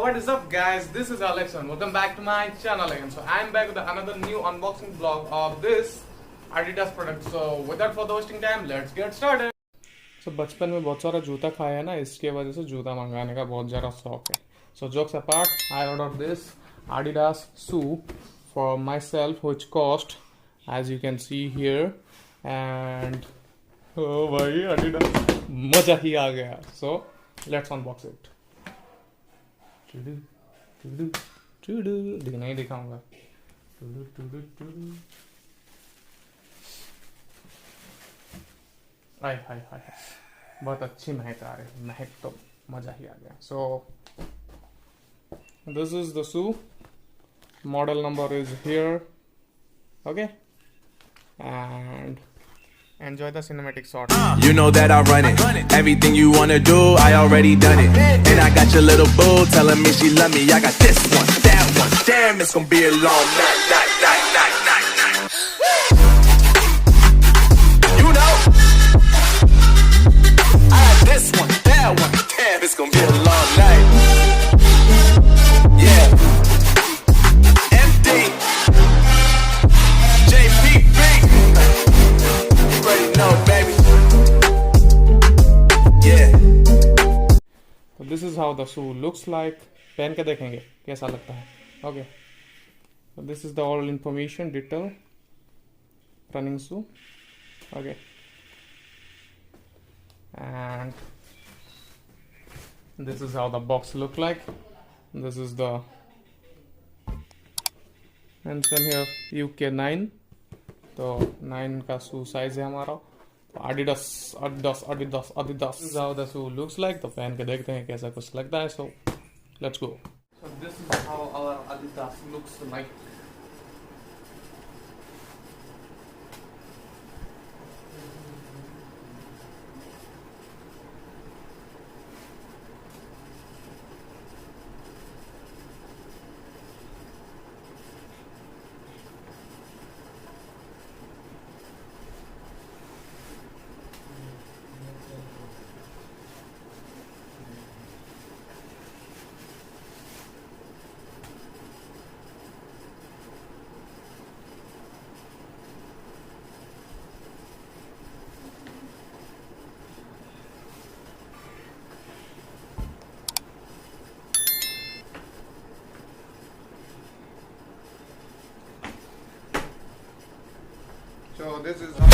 what is up guys, this is Alex and welcome back to my channel again. So I am back with another new unboxing vlog of this Adidas product. So without further wasting time, let's get started. So बचपन में बहुत सारा जूता खाया है ना, इसके वजह से जूता मंगाने का बहुत ज़्यादा शौक है. So jokes apart, I ordered this Adidas shoe for myself which cost, as you can see here, and oh भाई Adidas मजा ही आ गया. So let's unbox it. नहीं दिखाऊंगा. हाय हाय हाय, बहुत अच्छी महक आ रही है. महक तो मजा ही आ गया. So this is the shoe. Model number is here. Okay, and enjoy the cinematic shot. You know that I run it. Everything you wanna do, I already done it. And I got your little boo telling me she love me. I got this one, that one. Damn, it's gonna be a long night. You know, I got this one, that one. Damn, it's gonna be a long night. Yeah. MD. JPP. You already know, baby. Yeah. So this is how the shoe looks like. पहन के देखेंगे कैसा लगता है. Okay. So this is the all information detail. Running shoe. Okay. And this is how the box look like. This is the mention here UK 9. तो 9 का शू size है हमारा. Adidas. This is how the shoe looks like. तो पहन के देखते हैं कैसा कुछ लगता है. So let's go. So this is how our Adidas looks like. So this is how